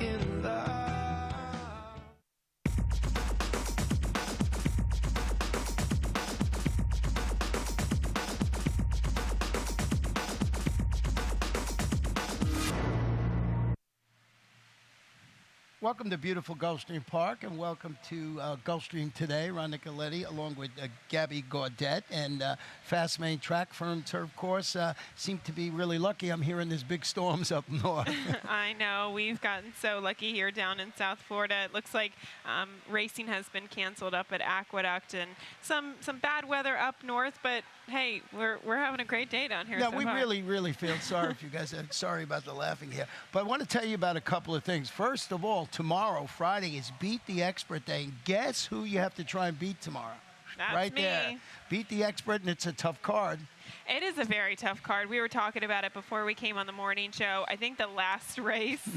in love. Welcome to beautiful Gulfstream Park, and welcome to Gulfstream today. Ron Nicoletti, along with Gabby Gaudette, and Fast Main Track, firm turf course. Seem to be really lucky. I'm hearing there's big storms up north. I know. We've gotten so lucky here down in South Florida. It looks like racing has been canceled up at Aqueduct, and some bad weather up north. But hey, we're having a great day down here. No, so we far. really feel sorry if you guys are sorry about the laughing here. But I want to tell you about a couple of things. First of all, tomorrow, Friday, is Beat the Expert Day. And guess who you have to try and beat tomorrow? That's right me. there. Beat the Expert, and it's a tough card. It is a very tough card. We were talking about it before we came on the morning show. I think the last race,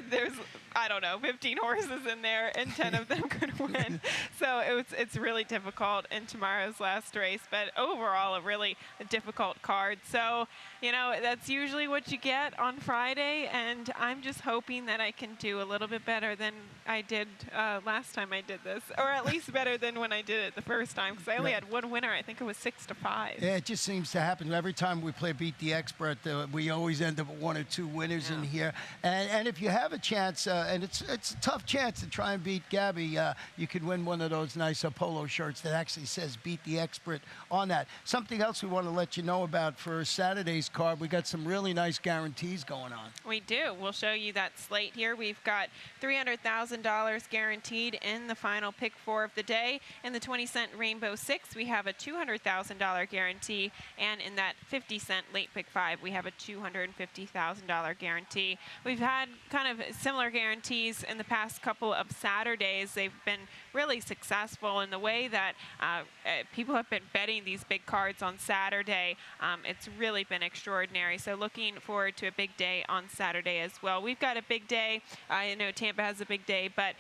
there's, I don't know, 15 horses in there, and 10 of them could win. So it's really difficult in tomorrow's last race. But overall, a really difficult card. So, you know, that's usually what you get on Friday. And I'm just hoping that I can do a little bit better than I did last time I did this. Or at least better than when I did it the first time. Because I only had one winner. I think it was 6-5. Yeah, it just seems to happen. Every time we play Beat the Expert, we always end up with one or two winners in here. And if you have a chance, and it's a tough chance to try and beat Gabby, you could win one of those nice polo shirts that actually says Beat the Expert on that. Something else we want to let you know about for Saturday's card, we got some really nice guarantees going on. We do. We'll show you that slate here. We've got $300,000 guaranteed in the final pick 4 of the day. In the 20-cent Rainbow 6, we have a $200,000 guarantee, and in that 50-cent late pick 5, we have a $250,000 guarantee. We've had kind of similar guarantees in the past couple of Saturdays. They've been really successful in the way that people have been betting these big cards on Saturday. It's really been extraordinary. So looking forward to a big day on Saturday as well. We've got a big day. I know Tampa has a big day, but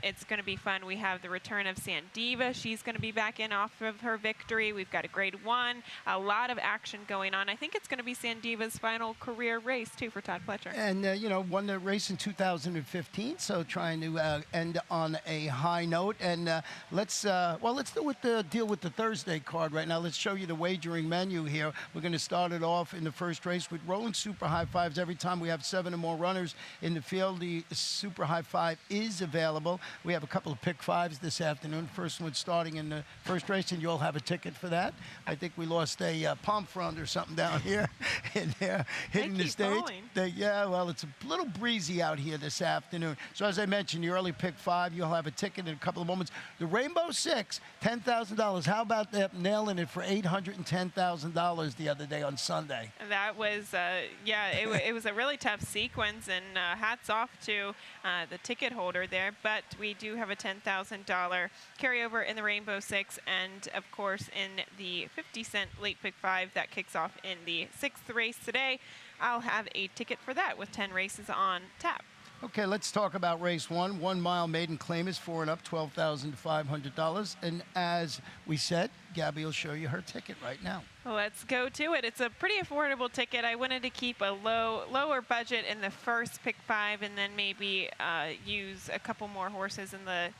it's going to be fun. We have the return of Sandiva. She's going to be back in off of her victory. We've got a grade 1, a lot of action going on. I think it's going to be Sandiva's final career race, too, for Todd Pletcher. And, you know, won the race in 2015, so trying to end on a high note. And let's deal with the Thursday card right now. Let's show you the wagering menu here. We're going to start it off in the first race with rolling super high fives. Every time we have 7 or more runners in the field, the super high five is available. We have a couple of pick 5s this afternoon. First one starting in the first race, and you'll have a ticket for that. I think we lost a palm frond or something down here in there hitting the stage. Yeah, well, it's a little breezy out here this afternoon. So as I mentioned, the early pick 5, you'll have a ticket in a couple of moments. The Rainbow 6, $10,000. How about that, nailing it for $810,000 the other day on Sunday? That was, it was a really tough sequence, and hats off to the ticket holder there. But we do have a $10,000 carryover in the Rainbow 6, and of course in the 50-cent late pick 5 that kicks off in the 6th race today. I'll have a ticket for that with 10 races on tap. Okay, let's talk about race 1. 1 mile maiden claim is 4 and up, $12,500. And as we said, Gabby will show you her ticket right now. Let's go to it. It's a pretty affordable ticket. I wanted to keep a lower budget in the first pick 5, and then maybe use a couple more horses in the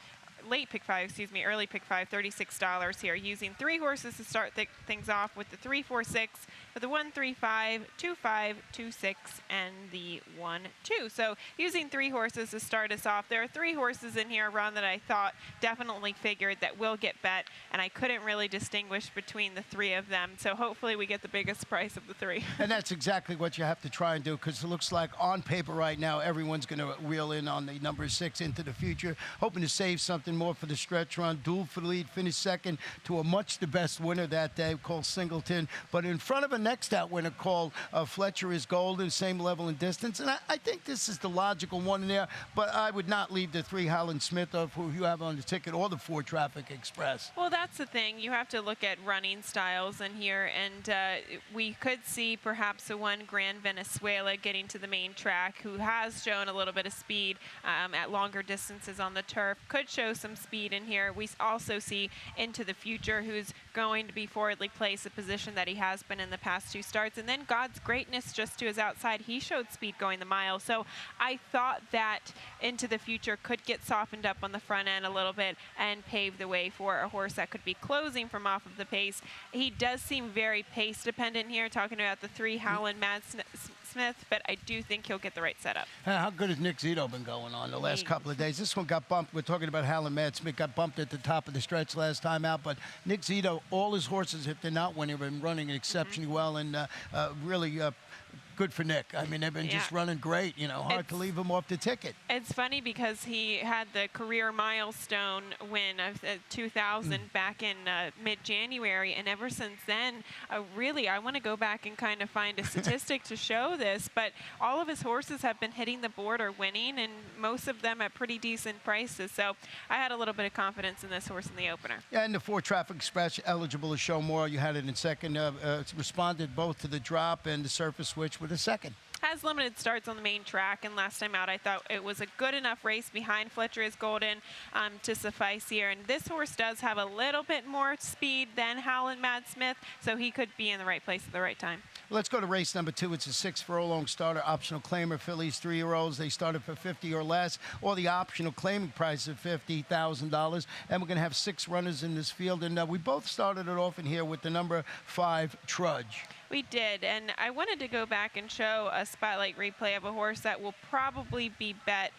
late pick 5, early pick 5, $36 here. Using 3 horses to start things off with the 3, 4, 6, with the 1, 3, 5, 2, 5, 2, 6, and the 1, 2. So using 3 horses to start us off. There are 3 horses in here, Ron, that I thought definitely figured that will get bet, and I couldn't really distinguish between the 3 of them. So hopefully we get the biggest price of the 3. And that's exactly what you have to try and do, because it looks like on paper right now, everyone's going to reel in on the number 6 into the future, hoping to save something more for the stretch run. Duel for the lead, finished second to a much the best winner that day called Singleton, but in front of a next out winner called Fletcher is Golden, same level and distance. And I think this is the logical one in there, but I would not leave the 3 Howland Smith of who you have on the ticket, or the 4 Traffic Express. Well, that's the thing. You have to look at running styles in here, and we could see perhaps the 1 Grand Venezuela getting to the main track, who has shown a little bit of speed at longer distances on the turf, could show some speed in here. We also see Into the Future, who's going to be forwardly placed, a position that he has been in the past 2 starts. And then God's Greatness just to his outside, he showed speed going the mile. So I thought that into the future could get softened up on the front end a little bit and pave the way for a horse that could be closing from off of the pace. He does seem very pace dependent here, talking about the 3 Howland Mad Smith, but I do think he'll get the right setup. How good has Nick Zito been going on the last couple of days? This one got bumped. We're talking about Howland Mad Smith, got bumped at the top of the stretch last time out, but Nick Zito, all his horses, if they're not winning, have been running exceptionally well, and really good for Nick. I mean, they've been just running great. You know, hard to leave him off the ticket. It's funny because he had the career milestone win of 2000 back in mid-January, and ever since then, really, I want to go back and kind of find a statistic to show this, but all of his horses have been hitting the board or winning, and most of them at pretty decent prices. So I had a little bit of confidence in this horse in the opener. Yeah, and the 4 Traffic Express, eligible to show more. You had it in second. Responded both to the drop and the surface switch with a second. Has limited starts on the main track, and last time out I thought it was a good enough race behind Fletcher is Golden to suffice here. And this horse does have a little bit more speed than Howland Mad Smith, so he could be in the right place at the right time. Let's go to race number 2. It's a 6 furlong starter, optional claimer, fillies, 3-year-olds. They started for $50 or less, or the optional claiming price of $50,000. And we're going to have 6 runners in this field. And we both started it off in here with the number 5 Trudge. We did, and I wanted to go back and show a spotlight replay of a horse that will probably be bet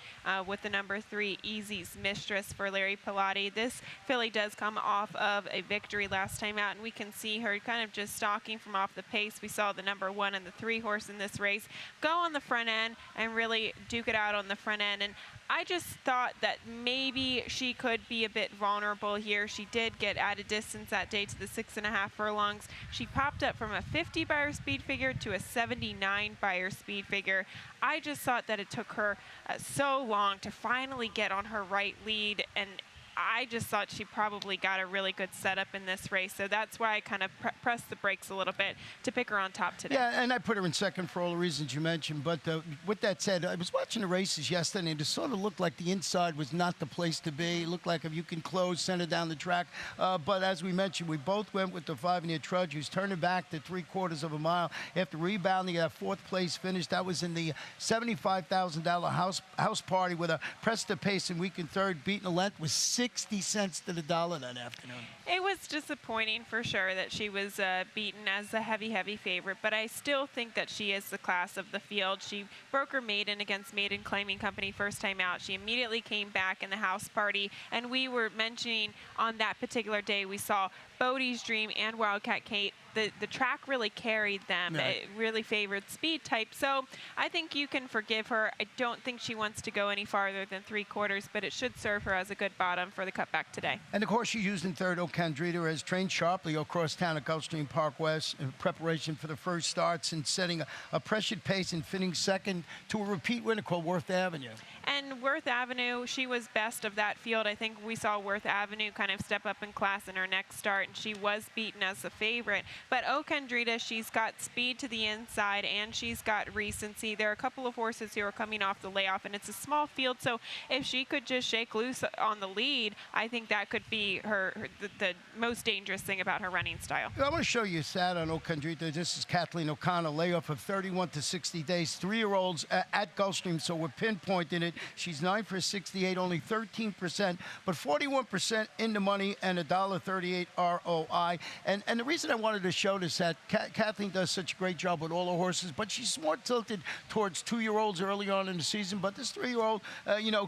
with the number 3 Easy's Mistress for Larry Pilati. This filly does come off of a victory last time out, and we can see her kind of just stalking from off the pace. We saw the number 1 and the 3 horse in this race go on the front end and really duke it out on the front end. And I just thought that maybe she could be a bit vulnerable here. She did get at a distance that day to the 6.5 furlongs. She popped up from a 50 buyer speed figure to a 79 buyer speed figure. I just thought that it took her so long to finally get on her right lead, and I just thought she probably got a really good setup in this race, so that's why I kind of pressed the brakes a little bit to pick her on top today. Yeah, and I put her in second for all the reasons you mentioned, but with that said, I was watching the races yesterday, and it sort of looked like the inside was not the place to be. It looked like if you can close, send it down the track, but as we mentioned, we both went with the 5-year Trudge, who's turning back to 3/4 of a mile after rebounding at 4th place finish. That was in the $75,000 house party with a press the pace in week and third, beating a length with 60 cents to the dollar that afternoon. It was disappointing for sure that she was beaten as a heavy favorite, but I still think that she is the class of the field. She broke her maiden against Maiden Claiming Company first time out. She immediately came back in the house party, and we were mentioning on that particular day we saw Bodie's Dream and Wildcat Kate. The track really carried them. Right. It really favored speed type. So I think you can forgive her. I don't think she wants to go any farther than 3/4, but it should serve her as a good bottom for the cutback today. And of course, she used in third, O'Candrita, has trained sharply across town at Gulfstream Park West in preparation for the first starts and setting a pressured pace and finishing second to a repeat winner called Worth Avenue. And Worth Avenue, she was best of that field. I think we saw Worth Avenue kind of step up in class in her next start, and she was beaten as the favorite. But Ocandrita, she's got speed to the inside, and she's got recency. There are a couple of horses who are coming off the layoff, and it's a small field, so if she could just shake loose on the lead, I think that could be the most dangerous thing about her running style. I want to show you a stat on Ocandrita. This is Kathleen O'Connor, layoff of 31 to 60 days, 3-year-olds at Gulfstream, so we're pinpointing it. She's 9 for 68, only 13%, but 41% in the money and a $1.38 ROI. And the reason I wanted to show this that Kathleen does such a great job with all her horses, but she's more tilted towards 2-year-olds early on in the season. But this 3-year-old,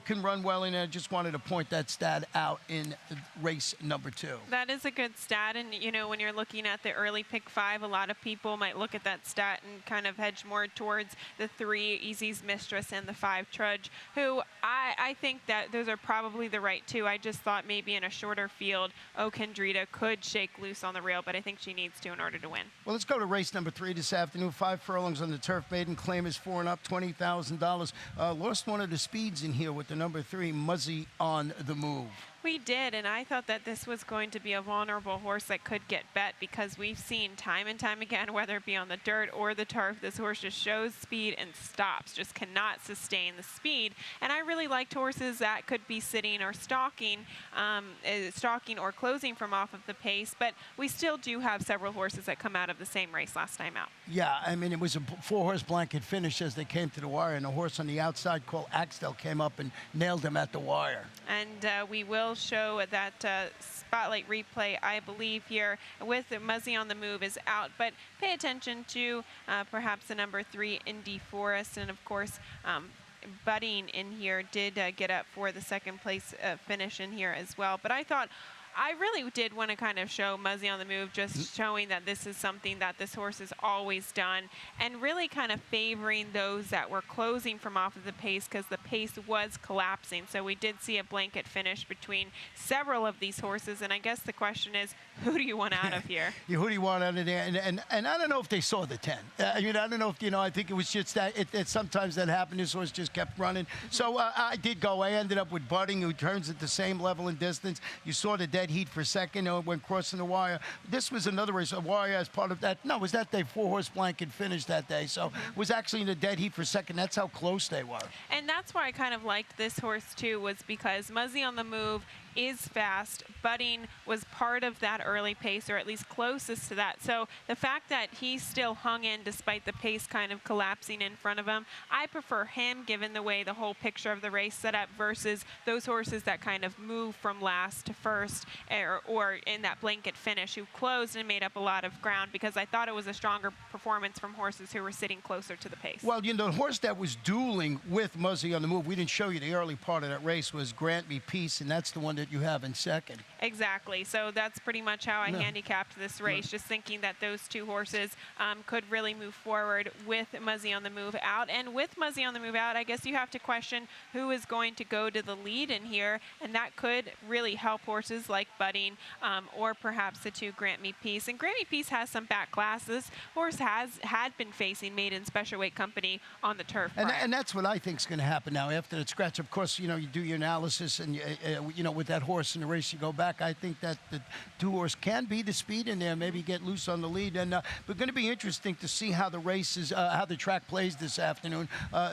can run well, and I just wanted to point that stat out in race number 2. That is a good stat, and when you're looking at the early pick 5, a lot of people might look at that stat and kind of hedge more towards the 3 Easy's Mistress and the 5 Trudge, who I think that those are probably the right 2. I just thought maybe in a shorter field, Ocandrita could shake loose on the rail, but I think she needs to in order to win. Well, let's go to race number 3 this afternoon. 5 furlongs on the turf. Maiden claim is 4 and up, $20,000. Lost one of the speeds in here with the number 3, Muzzy on the Move. We did, and I thought that this was going to be a vulnerable horse that could get bet because we've seen time and time again, whether it be on the dirt or the turf, this horse just shows speed and stops, just cannot sustain the speed. And I really liked horses that could be sitting or stalking or closing from off of the pace, but we still do have several horses that come out of the same race last time out. Yeah, I mean, it was a four-horse blanket finish as they came to the wire, and a horse on the outside called Axtell came up and nailed him at the wire. And we will show that spotlight replay, I believe, here with Muzzy on the Move is out. But pay attention to perhaps the number 3, Indy Forest. And, of course, Budding in here did get up for the second place finish in here as well. But I thought I really did want to kind of show Muzzy on the Move, just showing that this is something that this horse has always done, and really kind of favoring those that were closing from off of the pace because the pace was collapsing. So we did see a blanket finish between several of these horses, and I guess the question is, who do you want out of here? Yeah, who do you want out of there? And I don't know if they saw the 10. I mean, I don't know if, I think it was just that sometimes that happened. This horse just kept running. So I did go. I ended up with Budding, who turns at the same level in distance. You saw the dead heat for second when crossing the wire. This was another race, a wire as part of that. No, it was that day, four-horse blanket finish that day. So it was actually in the dead heat for second. That's how close they were. And that's why I kind of liked this horse, too, was because Muzzy on the Move is fast. Budding was part of that early pace, or at least closest to that. So the fact that he still hung in despite the pace kind of collapsing in front of him, I prefer him given the way the whole picture of the race set up versus those horses that kind of move from last to first or in that blanket finish who closed and made up a lot of ground, because I thought it was a stronger performance from horses who were sitting closer to the pace. Well, the horse that was dueling with Muzzy on the Move, we didn't show you the early part of that race, was Grant Me Peace, and that's the one that you have in second. Exactly. So that's pretty much how I handicapped this race, just thinking that those two horses could really move forward with Muzzy on the Move out. And with Muzzy on the Move out, I guess you have to question who is going to go to the lead in here, and that could really help horses like Budding or perhaps the two Grant Me Peace. And Grant Me Peace has some back classes. Horse had been facing maiden special weight company on the turf. And that's what I think is going to happen now after the scratch. Of course, you do your analysis, and with that horse in the race, you go back. I think that the two horse can be the speed in there, maybe get loose on the lead. And we're going to be interesting to see how the races, how the track plays this afternoon,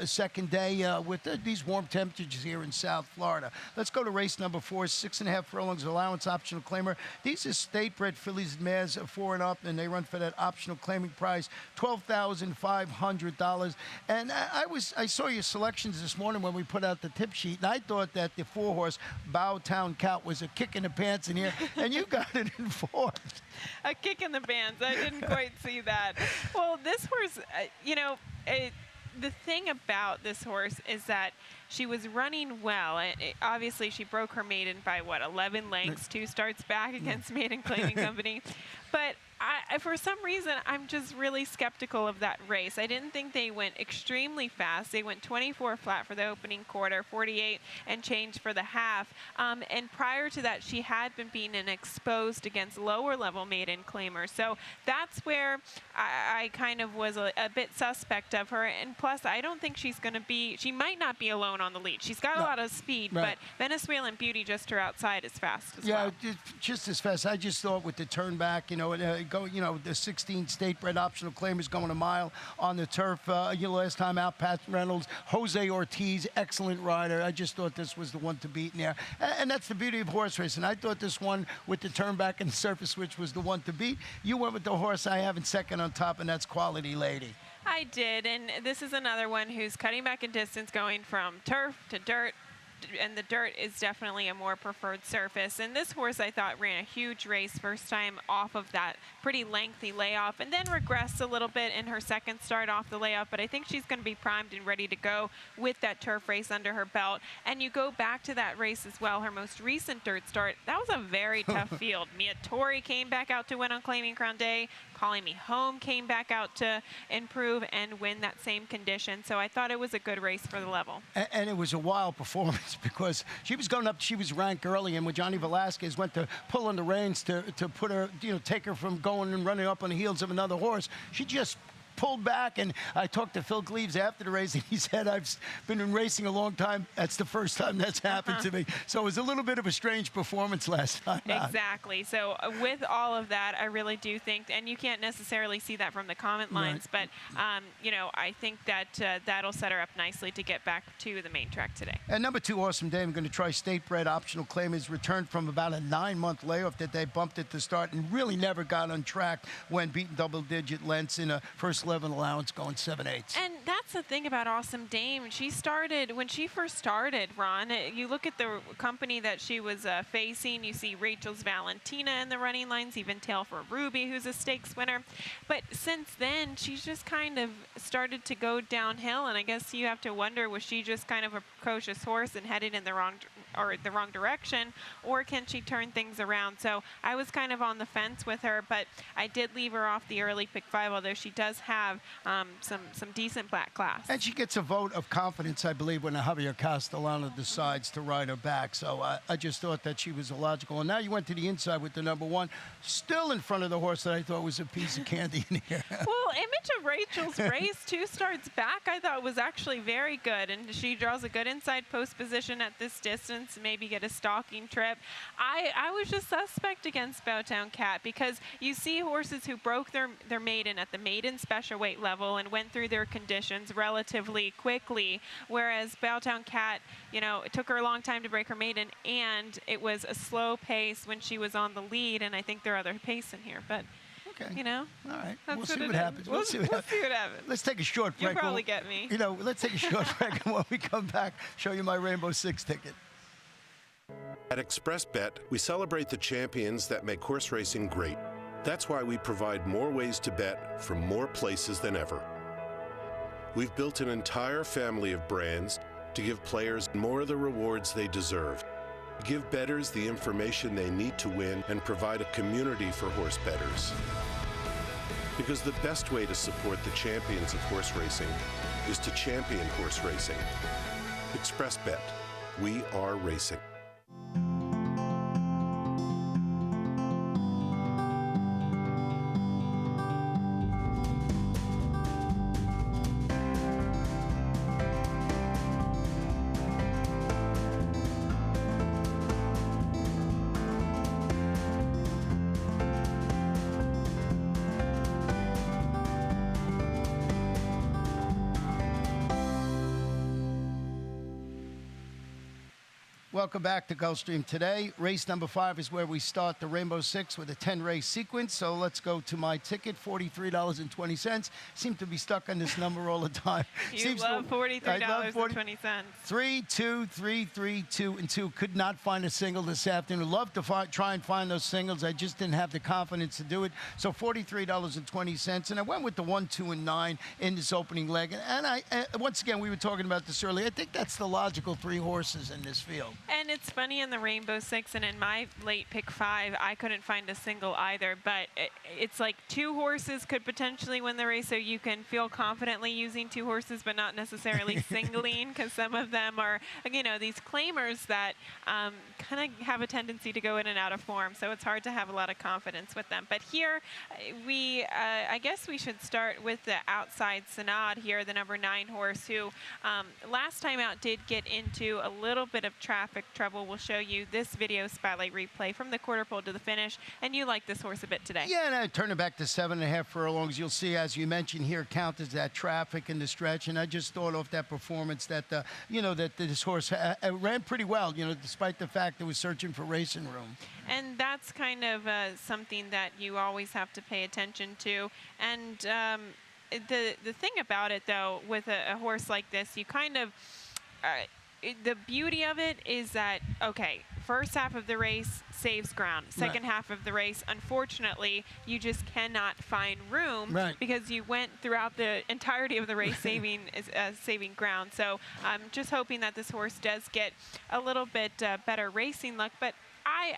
second day with these warm temperatures here in South Florida. Let's go to race number 4, 6.5 furlongs allowance optional claimer. These are state-bred fillies and mares 4 and up, and they run for that optional claiming price, $12,500. And I saw your selections this morning when we put out the tip sheet, and I thought that the 4-horse Bowtown Count was a kick in the pants in here, and you got it in 4th. A kick in the pants. I didn't quite see that. Well, this horse, the thing about this horse is that she was running well. Obviously, she broke her maiden by, 11 lengths, 2 starts back against Maiden Claiming Company. But for some reason, I'm just really skeptical of that race. I didn't think they went extremely fast. They went 24 flat for the opening quarter, 48 and change for the half. And prior to that, she had been being exposed against lower-level maiden claimers. So that's where I kind of was a bit suspect of her. And plus, I don't think she's going to be – she might not be alone on the lead. She's got a lot of speed, but Venezuelan Beauty, just her outside, is fast as well. Yeah, just as fast. I just thought with the turn back, the 16 state-bred optional claimers going a mile on the turf. Last time out, Pat Reynolds, Jose Ortiz, excellent rider. I just thought this was the one to beat in there. And that's the beauty of horse racing. I thought this one with the turn back and the surface switch was the one to beat. You went with the horse I have in second on top, and that's Quality Lady. I did, and this is another one who's cutting back in distance, going from turf to dirt, and the dirt is definitely a more preferred surface. And this horse, I thought, ran a huge race first time off of that pretty lengthy layoff, and then regressed a little bit in her second start off the layoff. But I think she's going to be primed and ready to go with that turf race under her belt. And you go back to that race as well, her most recent dirt start, that was a very tough field. Mia Tori came back out to win on Claiming Crown Day. Calling Me Home came back out to improve and win that same condition. So I thought it was a good race for the level. And it was a wild performance because she was going up, she was ranked early, and when Johnny Velasquez went to pull on the reins to put her, take her from going and running up on the heels of another horse, she just pulled back, and I talked to Phil Gleaves after the race, and he said, I've been in racing a long time. That's the first time that's happened to me. So it was a little bit of a strange performance last time. Exactly. So with all of that, I really do think, and you can't necessarily see that from the comment lines, but, you know, I think that that'll set her up nicely to get back to the main track today. And number 2, Awesome Day, I'm going to try State Bred Optional Claim. Has returned from about a 9-month layoff that they bumped at the start and really never got on track when beating double-digit lengths in a first 11 allowance going 7/8. And that's the thing about Awesome Dame. She started, when she first started, Ron, you look at the company that she was facing, you see Rachel's Valentina in the running lines, even Tail for Ruby, who's a stakes winner. But since then, she's just kind of started to go downhill, and I guess you have to wonder, was she just kind of a precocious horse and headed in the wrong direction, or can she turn things around? So I was kind of on the fence with her, but I did leave her off the early pick 5, although she does have some decent black class. And she gets a vote of confidence, I believe, when Javier Castellano decides to ride her back. So I just thought that she was illogical. And now you went to the inside with the number 1, still in front of the horse that I thought was a piece of candy in here. Well, Image of Rachel's race 2 starts back, I thought was actually very good, and she draws a good inside post position at this distance, maybe get a stalking trip. I was just suspect against Bowtown Cat, because you see horses who broke their maiden at the maiden special weight level and went through their conditions relatively quickly, whereas Bowtown Cat, you know, it took her a long time to break her maiden, and it was a slow pace when she was on the lead, and I think there are other pace in here, but Okay. you know, all right. that's We'll see what what it happens. is. We'll see what happens. Let's take a short break. You'll probably get me. You know, let's take a short break, and when we come back, show you my Rainbow 6 ticket. At ExpressBet, we celebrate the champions that make horse racing great. That's why we provide more ways to bet from more places than ever. We've built an entire family of brands to give players more of the rewards they deserve, give bettors the information they need to win, and provide a community for horse bettors. Because the best way to support the champions of horse racing is to champion horse racing. ExpressBet, we are racing. Welcome back to Gulfstream today. Race number 5 is where we start the Rainbow 6 with a 10-race sequence. So let's go to my ticket, $43.20. Seem to be stuck on this number all the time. You love $43.20. 3, 2, 3, 3, 2, and 2. Could not find a single this afternoon. Love to try and find those singles. I just didn't have the confidence to do it. So $43.20. And I went with the 1, 2, and 9 in this opening leg. And once again, we were talking about this earlier. I think that's the logical 3 horses in this field. And it's funny, in the Rainbow 6 and in my late pick 5, I couldn't find a single either, but it's like 2 horses could potentially win the race, so you can feel confidently using 2 horses, but not necessarily singling, because some of them are, you know, these claimers that kind of have a tendency to go in and out of form, so it's hard to have a lot of confidence with them. But here, I guess we should start with the outside Sanad here, the number 9 horse, who last time out did get into a little bit of traffic trouble. We'll show you this video spotlight replay from the quarter pole to the finish, and you like this horse a bit today. Yeah, and I turn it back to 7.5 furlongs. You'll see, as you mentioned here, count as that traffic in the stretch, and I just thought off that performance that, you know, that this horse ran pretty well, you know, despite the fact it was searching for racing room. And that's kind of something that you always have to pay attention to. And the thing about it, though, with a horse like this, you kind of the beauty of it is that, okay, first half of the race saves ground. Second half of the race, unfortunately, you just cannot find room because you went throughout the entirety of the race saving ground. So I'm just hoping that this horse does get a little bit better racing luck. But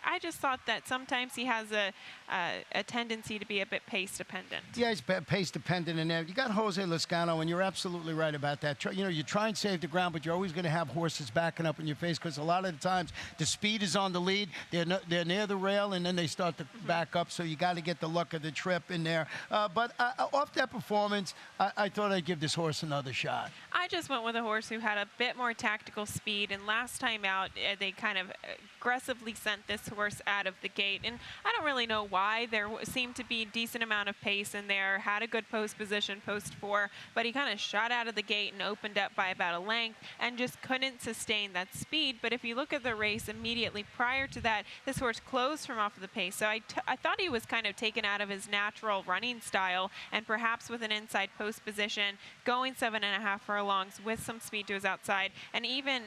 I just thought that sometimes he has a tendency to be a bit pace dependent. Yeah, he's pace dependent in there. You got Jose Lezcano, and you're absolutely right about that. You know, you try and save the ground, but you're always going to have horses backing up in your face because a lot of the times the speed is on the lead. They're near the rail, and then they start to back up. So you got to get the luck of the trip in there. But off that performance, I thought I'd give this horse another shot. I just went with a horse who had a bit more tactical speed, and last time out they kind of aggressively sent this horse out of the gate, and I don't really know why. There seemed to be a decent amount of pace in there, had a good post position, post 4, but he kind of shot out of the gate and opened up by about a length and just couldn't sustain that speed. But if you look at the race immediately prior to that, this horse closed from off of the pace, so I thought he was kind of taken out of his natural running style, and perhaps with an inside post position, going 7.5 furlongs with some speed to his outside, and even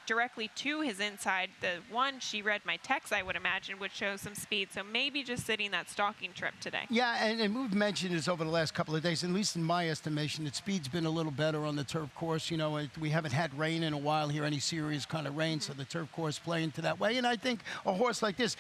directly to his inside. The one, She Read My Text, I would imagine, would show some speed. So maybe just sitting that stalking trip today. Yeah, and we've mentioned this over the last couple of days, at least in my estimation, that speed's been a little better on the turf course. You know, we haven't had rain in a while here, any serious kind of rain, so the turf course playing to that way. And I think a horse like this,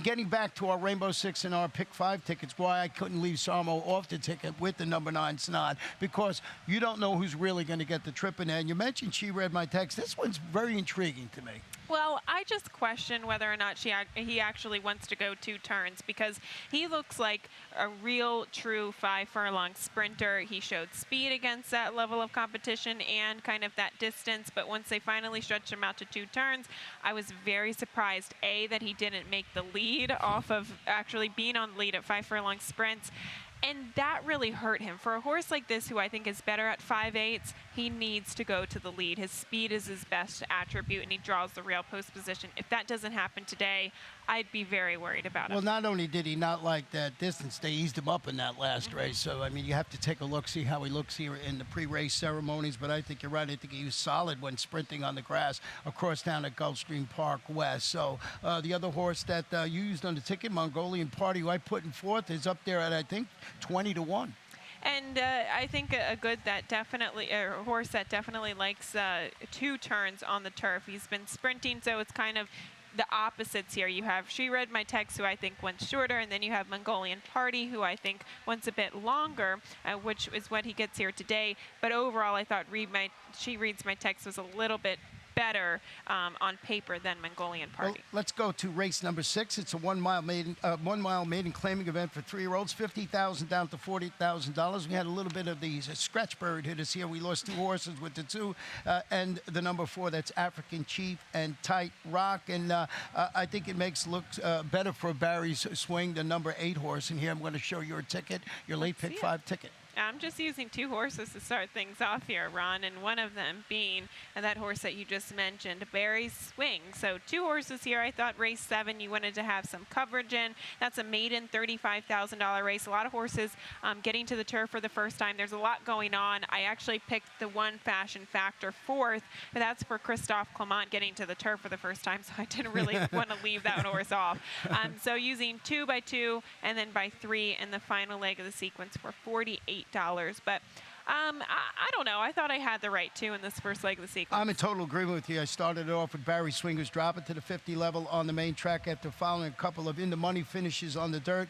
getting back to our Rainbow 6 and our Pick 5 tickets, why I couldn't leave Sarmo off the ticket with the number 9 Snod, because you don't know who's really going to get the trip in there. And you mentioned She Read My Text. This one's very intriguing to me. Well, I just question whether or not he actually wants to go 2 turns, because he looks like a real, true 5 furlong sprinter. He showed speed against that level of competition and kind of that distance, but once they finally stretched him out to 2 turns, I was very surprised, A, that he didn't make the lead off of actually being on the lead at 5 furlong sprints. And that really hurt him. For a horse like this, who I think is better at 5/8, he needs to go to the lead. His speed is his best attribute, and he draws the rail post position. If that doesn't happen today, I'd be very worried about it. Well, not only did he not like that distance, they eased him up in that last race. So, I mean, you have to take a look, see how he looks here in the pre-race ceremonies. But I think you're right. I think he was solid when sprinting on the grass across town at Gulfstream Park West. So the other horse that you used on the ticket, Mongolian Party, who I put in 4th, is up there at, I think, 20-1. And I think a horse that definitely likes 2 turns on the turf. He's been sprinting, so it's kind of the opposites here. You have She Read My Text, who I think went shorter, and then you have Mongolian Party, who I think went a bit longer, which is what he gets here today. But overall, I thought She Reads My Text was a little bit better on paper than Mongolian Party. Well, let's go to race number 6. It's a 1 mile maiden claiming event for 3-year-olds. $50,000 down to $40,000. We had a little bit of the scratch bird hit us here. We lost 2 horses with the 2 and the number 4. That's African Chief and Tight Rock. And I think it makes look better for Barry's swing, the number 8 horse. And here I'm going to show your ticket, your late pick 5 ticket. I'm just using 2 horses to start things off here, Ron, and one of them being that horse that you just mentioned, Barry's Swing. So 2 horses here. I thought race 7 you wanted to have some coverage in. That's a maiden $35,000 race. A lot of horses getting to the turf for the first time. There's a lot going on. I actually picked the 1 Fashion Factor 4th, but that's for Christophe Clement getting to the turf for the first time, so I didn't really want to leave that horse off. So using 2 by 2 and then by 3 in the final leg of the sequence for $48. But I don't know. I thought I had the right 2 in this first leg of the sequence. I'm in total agreement with you. I started it off with Barry Swing, who's dropping to the 50 level on the main track after following a couple of in-the-money finishes on the dirt.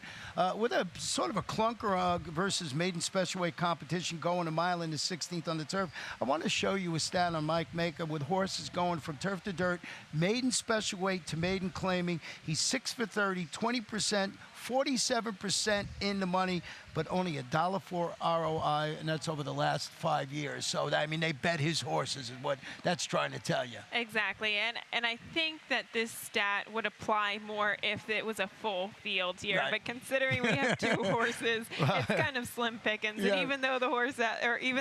With a sort of a clunker versus maiden special weight competition, going a mile in the 16th on the turf. I want to show you a stat on Mike Maker with horses going from turf to dirt, maiden special weight to maiden claiming. He's 6 for 30, 20%, 47% in the money, but only $1.04 ROI, and that's over the last 5 years. So, I mean, they bet his horses is what that's trying to tell you. Exactly, and I think that this stat would apply more if it was a full field here. Right. But considering we have 2 horses, it's kind of slim pickings. Yeah. And even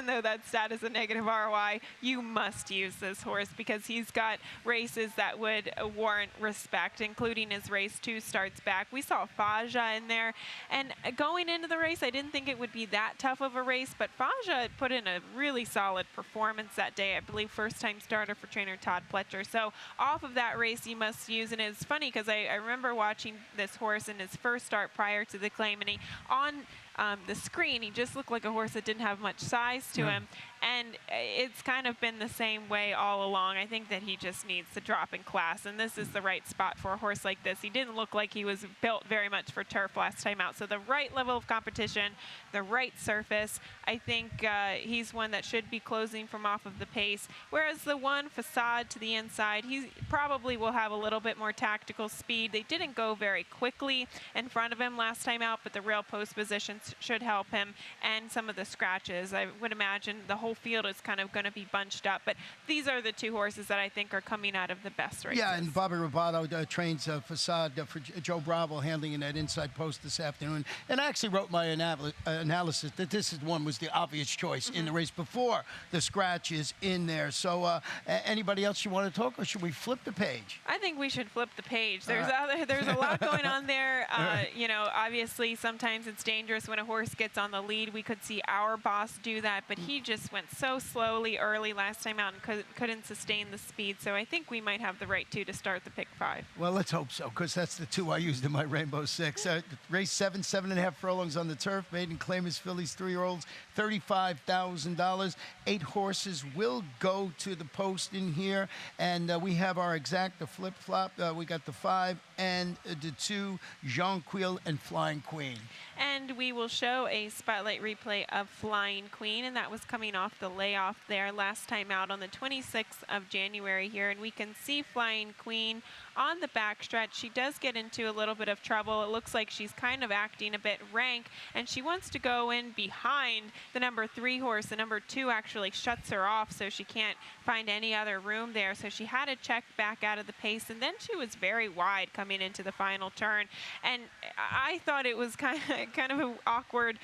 though that stat is a negative ROI, you must use this horse because he's got races that would warrant respect, including his race 2 starts back. We saw Faja in there, and going into the race, I didn't think it would be that tough of a race, but Faja put in a really solid performance that day. I believe first-time starter for trainer Todd Pletcher. So off of that race, you must use, and it's funny because I remember watching this horse in his first start prior to the claim, and he on the screen, he just looked like a horse that didn't have much size to him. And it's kind of been the same way all along. I think that he just needs to drop in class, and this is the right spot for a horse like this. He didn't look like he was built very much for turf last time out. So the right level of competition, the right surface, I think he's one that should be closing from off of the pace. Whereas the one Facade to the inside, he probably will have a little bit more tactical speed. They didn't go very quickly in front of him last time out, but the rail post positions should help him, and some of the scratches. I would imagine the whole field is kind of going to be bunched up, but these are the two horses that I think are coming out of the best races. Yeah, and Bobby Roboto trains Facade for Joe Bravo, handling in that inside post this afternoon. And I actually wrote my analysis that this one was the obvious choice in the race before the scratch is in there. So anybody else you want to talk, or should we flip the page? I think we should flip the page. There's a lot going on there. You know, obviously sometimes it's dangerous when a horse gets on the lead. We could see Our Boss do that, but he just went so slowly early last time out and couldn't sustain the speed. So I think we might have the right two to start the pick 5. Well, let's hope so, because that's the two I used in my Rainbow 6. Race 7, 7.5 furlongs on the turf. Maiden Claimers fillies, 3-year-olds, $35,000. 8 horses will go to the post in here, and we have our exact, the flip-flop. We got the 5 and the 2, Jonquil and Flying Queen. And we will show a spotlight replay of Flying Queen, and that was coming off the layoff there last time out on the 26th of January here. And we can see Flying Queen on the backstretch. She does get into a little bit of trouble. It looks like she's kind of acting a bit rank, and she wants to go in behind the number 3 horse. The number 2 actually shuts her off, so she can't find any other room there. So she had to check back out of the pace, and then she was very wide coming into the final turn. And I thought it was kind of an awkward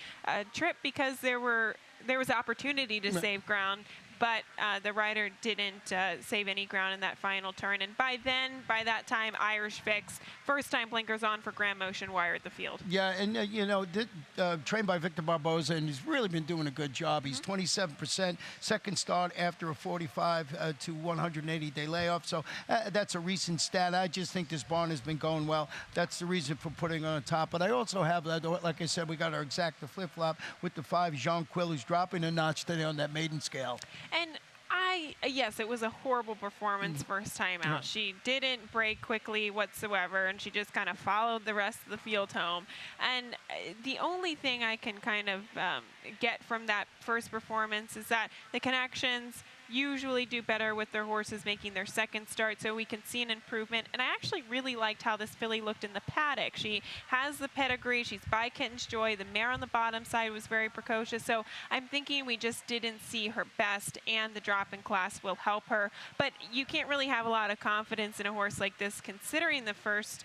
trip, because there was opportunity to save ground, but the rider didn't save any ground in that final turn. And by that time, Irish Fix, first time blinkers on for Grand Motion, wired the field. Yeah, and you know, trained by Victor Barboza, and he's really been doing a good job. He's 27%, second start after a 45 to 180-day layoff. So that's a recent stat. I just think this barn has been going well. That's the reason for putting on top. But I also have, like I said, we got our exacta flip-flop with the 5, Jonquil, who's dropping a notch today on that maiden scale. And yes, it was a horrible performance first time out. She didn't break quickly whatsoever, and she just kind of followed the rest of the field home. And the only thing I can kind of get from that first performance is that the connections usually do better with their horses making their second start, so we can see an improvement. And I actually really liked how this filly looked in the paddock. She has the pedigree. She's by Kitten's Joy. The mare on the bottom side was very precocious, so I'm thinking we just didn't see her best, and the drop in class will help her. But you can't really have a lot of confidence in a horse like this, considering the first,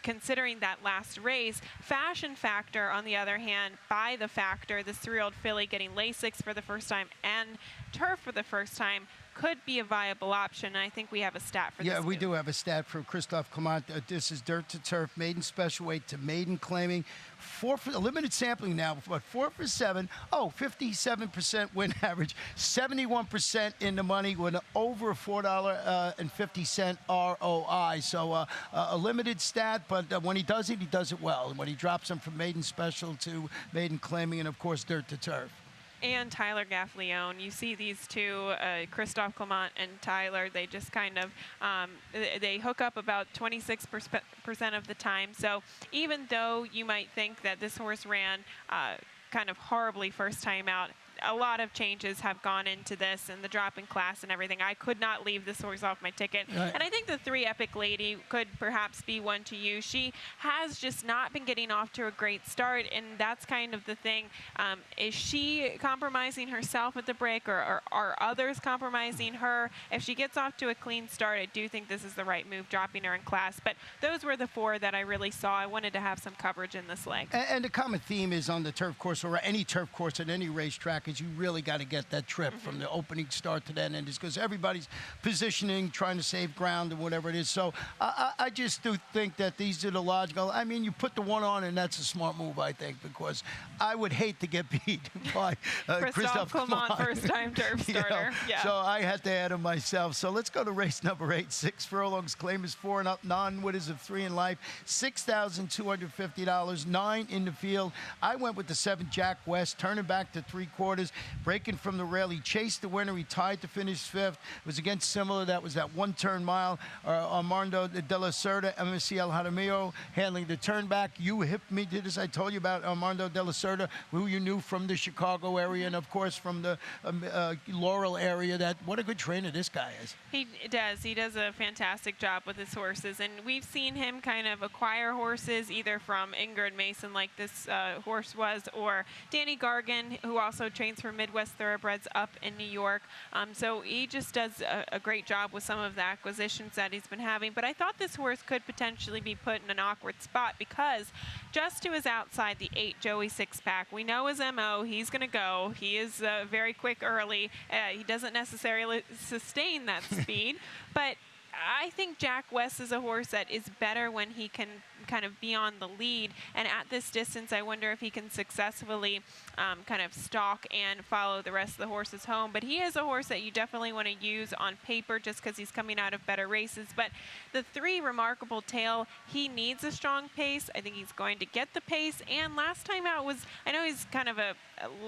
considering that last race. Fashion Factor, on the other hand, by the Factor, this 3-year-old filly getting Lasix for the first time and turf for the first time, could be a viable option. And I think we have a stat for this. Yeah, we do have a stat for Christophe Clement. This is dirt to turf, maiden special weight to maiden claiming. 4 for limited sampling now, but 4 for 7. 57% win average, 71% in the money with an over $4.50 ROI. So a limited stat, but when he does it well. And when he drops them from maiden special to maiden claiming, and of course dirt to turf. And Tyler Gaffleone. You see these two, Christophe Clement and Tyler, they just kind of, they hook up about 26% of the time. So even though you might think that this horse ran kind of horribly first time out, a lot of changes have gone into this, and the drop in class and everything. I could not leave this horse off my ticket. Right. And I think the 3 Epic Lady could perhaps be one to use. She has just not been getting off to a great start, and that's kind of the thing. Is she compromising herself at the break, or are others compromising her? If she gets off to a clean start, I do think this is the right move, dropping her in class. But those were the 4 that I really saw. I wanted to have some coverage in this leg. And the common theme is on the turf course, or any turf course at any racetrack, because you really got to get that trip from the opening start to that end, because everybody's positioning, trying to save ground and whatever it is. So I just do think that these are the logical. I mean, you put the one on, and that's a smart move, I think, because I would hate to get beat by Christophe Clement, first-time turf starter. Yeah. So I had to add him myself. So let's go to race number 8. 6 furlongs. Claim is 4 and up. Non-winners of 3 in life. $6,250. 9 in the field. I went with the 7 Jack West, turning back to 3/4, breaking from the rail. He chased the winner. He tied to finish 5th. It was against Similar. That was that one-turn mile. Armando de la Cerda, MSC El Jaramillo handling the turn back. You hipped me to this. I told you about Armando de la Cerda, who you knew from the Chicago area and, of course, from the Laurel area. What a good trainer this guy is. He does. He does a fantastic job with his horses. And we've seen him kind of acquire horses either from Ingrid Mason, like this horse was, or Danny Gargan, who also trains for Midwest Thoroughbreds up in New York. So he just does a great job with some of the acquisitions that he's been having. But I thought this horse could potentially be put in an awkward spot because just to his outside, the 8 Joey Sixpack, we know his MO. He's going to go. He is very quick early. He doesn't necessarily sustain that speed, but I think Jack West is a horse that is better when he can kind of be on the lead. And at this distance, I wonder if he can successfully kind of stalk and follow the rest of the horses home. But he is a horse that you definitely want to use on paper just because he's coming out of better races. But the 3 Remarkable Tale, he needs a strong pace. I think he's going to get the pace. And last time out was, I know he's kind of a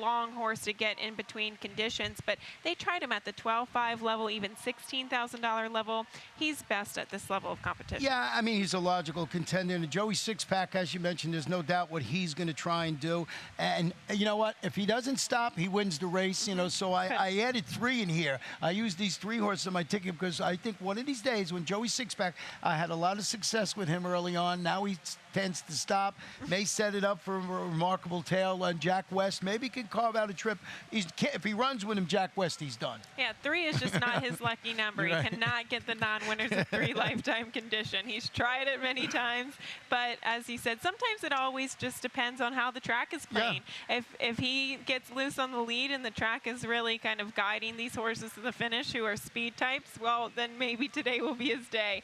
long horse to get in between conditions, but they tried him at the 12.5 level, even $16,000 level. He's best at this level of competition. Yeah, I mean, he's a logical contender. And the Joey Sixpack, as you mentioned, there's no doubt what he's going to try and do. And you know what? If he doesn't stop, he wins the race. You know, so I added 3 in here. I used these 3 horses on my ticket because I think one of these days when Joey Sixpack, I had a lot of success with him early on. Now he tends to stop. May set it up for a Remarkable Tale. And Jack West maybe can carve out a trip. If he runs with him, Jack West, he's done. Yeah, 3 is just not his lucky number. Right. He cannot get the non-winners of 3 lifetime condition. He's tried it many times, but as he said, sometimes it always just depends on how the track is playing. Yeah. If he gets loose on the lead and the track is really kind of guiding these horses to the finish who are speed types, well, then maybe today will be his day.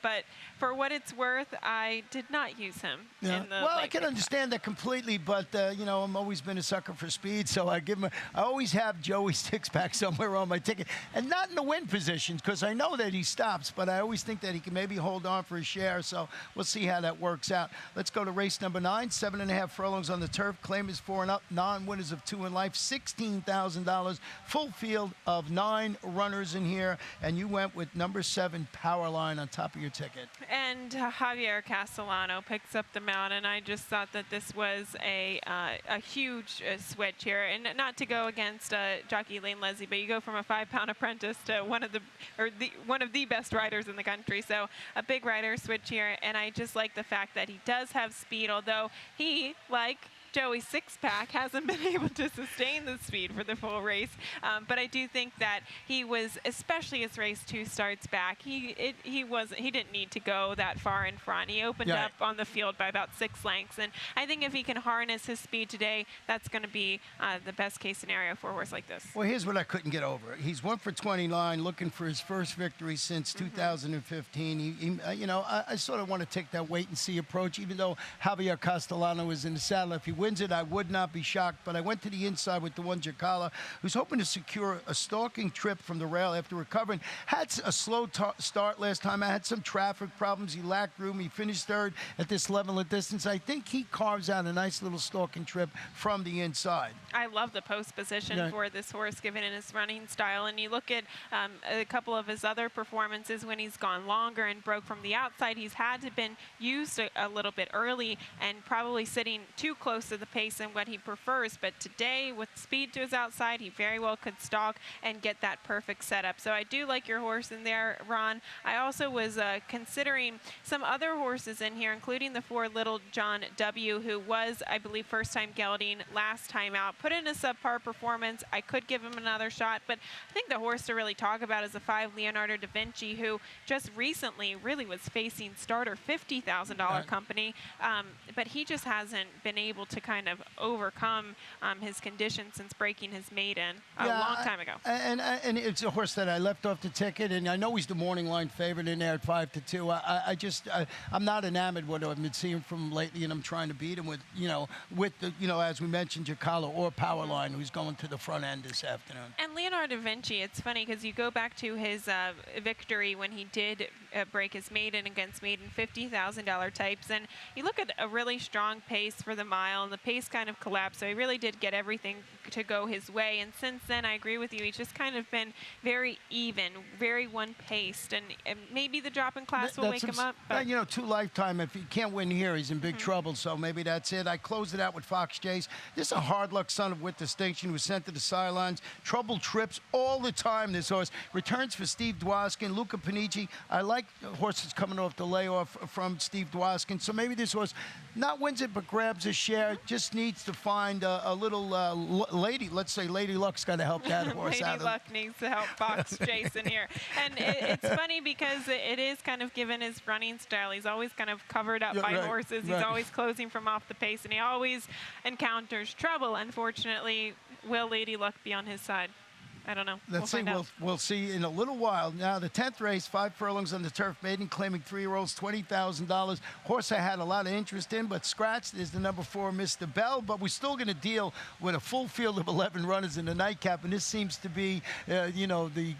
But for what it's worth, I did not use him. Yeah. In the well, I can understand that completely, but you know, I've always been a sucker for speed, so I always have Joey Sixpack somewhere on my ticket, and not in the win positions because I know that he stops, but I always think that he can maybe hold on for a share. So we'll see how that works out. Let's go to race number 9. 7.5 furlongs on the turf. Claim is 4 and up. Non-winners of 2 in life. $16,000. Full field of 9 runners in here, and you went with number 7 Powerline on top of your ticket. And Javier Castellano picks up the mount, and I just thought that this was a huge switch here, and not to go against jockey Lane Leslie, but you go from a 5-pound apprentice to one of the best riders in the country. So a big rider switch here, and I just like the fact that he does have speed, although he, like Joey Sixpack, hasn't been able to sustain the speed for the full race. But I do think that he was, especially as race 2 starts back, he didn't need to go that far in front. He opened up on the field by about 6 lengths, and I think if he can harness his speed today, that's going to be the best case scenario for a horse like this. Well, here's what I couldn't get over. He's 1 for 29, looking for his first victory since 2015. You know, I sort of want to take that wait and see approach, even though Javier Castellano is in the saddle. If he wins it, I would not be shocked, but I went to the inside with the 1 Jacala, who's hoping to secure a stalking trip from the rail after recovering. Had a slow start last time. I had some traffic problems. He lacked room. He finished 3rd at this level of distance. I think he carves out a nice little stalking trip from the inside. I love the post position for this horse, given in his running style. And you look at a couple of his other performances when he's gone longer and broke from the outside, he's had to been used a little bit early and probably sitting too close to the pace and what he prefers. But today, with speed to his outside, he very well could stalk and get that perfect setup. So I do like your horse in there, Ron. I also was considering some other horses in here, including the 4 Little John W., who was, I believe, first-time gelding last time out. Put in a subpar performance. I could give him another shot, but I think the horse to really talk about is the 5 Leonardo da Vinci, who just recently really was facing starter $50,000 company, but he just hasn't been able to kind of overcome his condition since breaking his maiden a long time ago. And it's a horse that I left off the ticket, and I know he's the morning line favorite in there at 5-2. I'm not enamored with what I've been seeing from him lately, and I'm trying to beat him with as we mentioned, Giacomo or Powerline, who's going to the front end this afternoon. And Leonardo da Vinci, it's funny because you go back to his victory when he did break his maiden against maiden $50,000 types, and you look at a really strong pace for the mile, and the pace kind of collapsed, so he really did get everything to go his way. And since then, I agree with you, he's just kind of been very even, very one-paced, and maybe the drop in class will wake him up. But 2 lifetime, if he can't win here, he's in big trouble, so maybe that's it. I closed it out with Fox Chase. This is a hard luck son of with distinction who was sent to the sidelines. Trouble trips all the time, this horse. Returns for Steve Dwoskin, Luca Panici. I like horses coming off the layoff from Steve Dwoskin, so maybe this horse not wins it, but grabs a share. Just needs to find a little lady. Let's say Lady Luck's got to help that horse out. Lady Luck needs to help Fox Chase in here. And it's funny because it is kind of given his running style. He's always kind of covered up by horses. He's always closing from off the pace, and he always encounters trouble. Unfortunately, will Lady Luck be on his side? I don't know. Let's see. We'll see in a little while. Now, the 10th race, 5 furlongs on the turf, maiden claiming 3-year-olds, $20,000. Horse I had a lot of interest in, but scratched is the number 4, Mr. Bell. But we're still going to deal with a full field of 11 runners in the nightcap, and this seems to be, the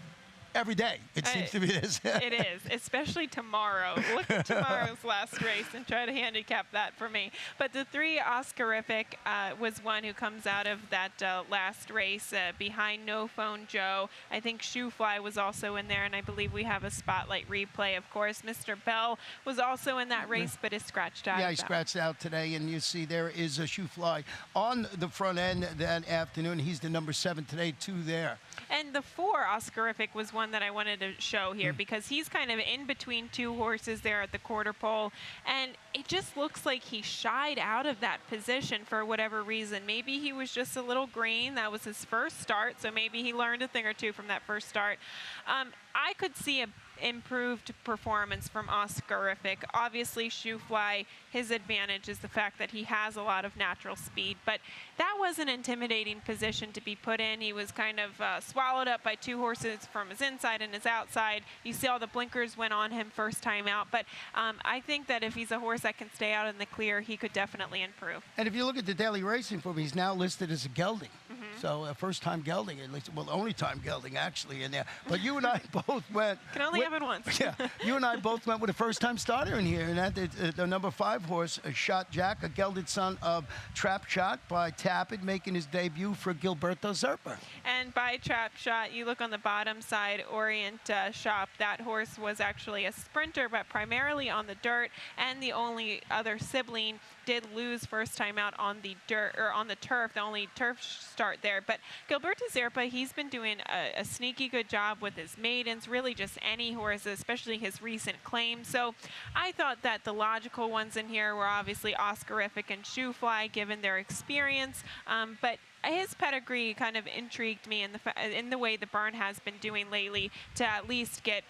every day. It seems to be this. It is, especially tomorrow. Look at tomorrow's last race and try to handicap that for me. But the 3, Oscarific, was one who comes out of that last race behind No Phone Joe. I think Shoe Fly was also in there, and I believe we have a spotlight replay, of course. Mr. Bell was also in that race, but is scratched out. Yeah, he scratched out today, and you see there is a Shoe Fly on the front end that afternoon. He's the number 7 today, 2 there. And the 4, Oscarific, was one that I wanted to show here because he's kind of in between 2 horses there at the quarter pole, and it just looks like he shied out of that position for whatever reason. Maybe he was just a little green. That was his first start, so maybe he learned a thing or two from that first start. I could see a improved performance from Oscarific. Obviously, Shoe Fly, his advantage is the fact that he has a lot of natural speed, but that was an intimidating position to be put in. He was kind of swallowed up by 2 horses from his inside and his outside. You see all the blinkers went on him first time out, but I think that if he's a horse that can stay out in the clear, he could definitely improve. And if you look at the daily racing form, he's now listed as a gelding. So first-time gelding, at least, well, only time gelding actually in there. But you and I both went. Can only have it once. Yeah, you and I both went with a first-time starter in here, and that the number 5 horse, Shot Jack, a gelded son of Trap Shot by Tapit, making his debut for Gilberto Zerpa. And by Trap Shot, you look on the bottom side, Orient Shop. That horse was actually a sprinter, but primarily on the dirt, and the only other sibling did lose first time out on the dirt or on the turf, the only turf start there. But Gilberto Zerpa, he's been doing a sneaky good job with his maidens, really just any horse, especially his recent claims. So I thought that the logical ones in here were obviously Oscarific and Shoe Fly, given their experience. But his pedigree kind of intrigued me in the way the barn has been doing lately to at least get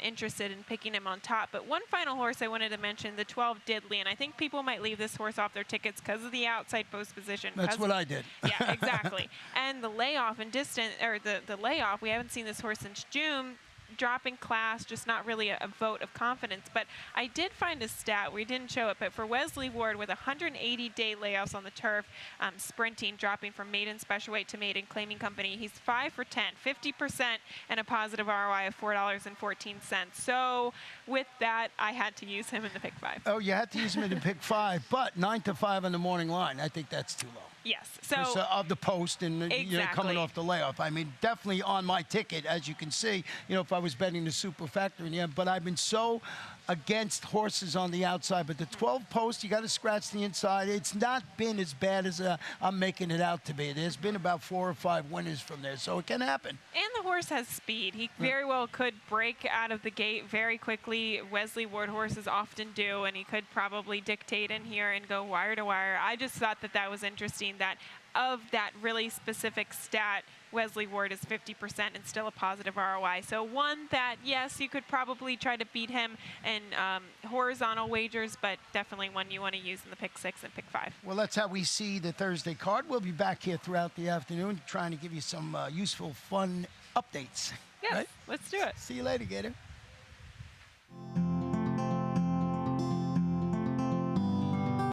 interested in picking him on top. But one final horse I wanted to mention, the 12 Diddley, and I think people might leave this horse off their tickets because of the outside post position. That's what I did. Yeah, exactly. And the layoff and distance, or the layoff, we haven't seen this horse since June. Dropping class, just not really a vote of confidence. But I did find a stat, we didn't show it, but for Wesley Ward with 180-day layoffs on the turf, sprinting, dropping from maiden special weight to maiden claiming company, he's 5 for 10, 50%, and a positive ROI of $4.14. So with that, I had to use him in the pick 5. Oh, you had to use him in the pick 5, but 9-5 on the morning line. I think that's too low. Yes. So of the post and exactly. Coming off the layoff. I mean, definitely on my ticket, as you can see. If I was betting the Super Factor in the end, but I've been so against horses on the outside. But the 12 post, you got to scratch the inside. It's not been as bad as I'm making it out to be. There's been about 4 or 5 winners from there, so it can happen. And the horse has speed. He very well could break out of the gate very quickly. Wesley Ward horses often do, and he could probably dictate in here and go wire to wire. I just thought that was interesting showing that of that really specific stat, Wesley Ward is 50% and still a positive ROI. So one that, yes, you could probably try to beat him in horizontal wagers, but definitely one you want to use in the pick 6 and pick 5. Well, that's how we see the Thursday card. We'll be back here throughout the afternoon trying to give you some useful, fun updates. Yes, right? let's do it. See you later, Gator.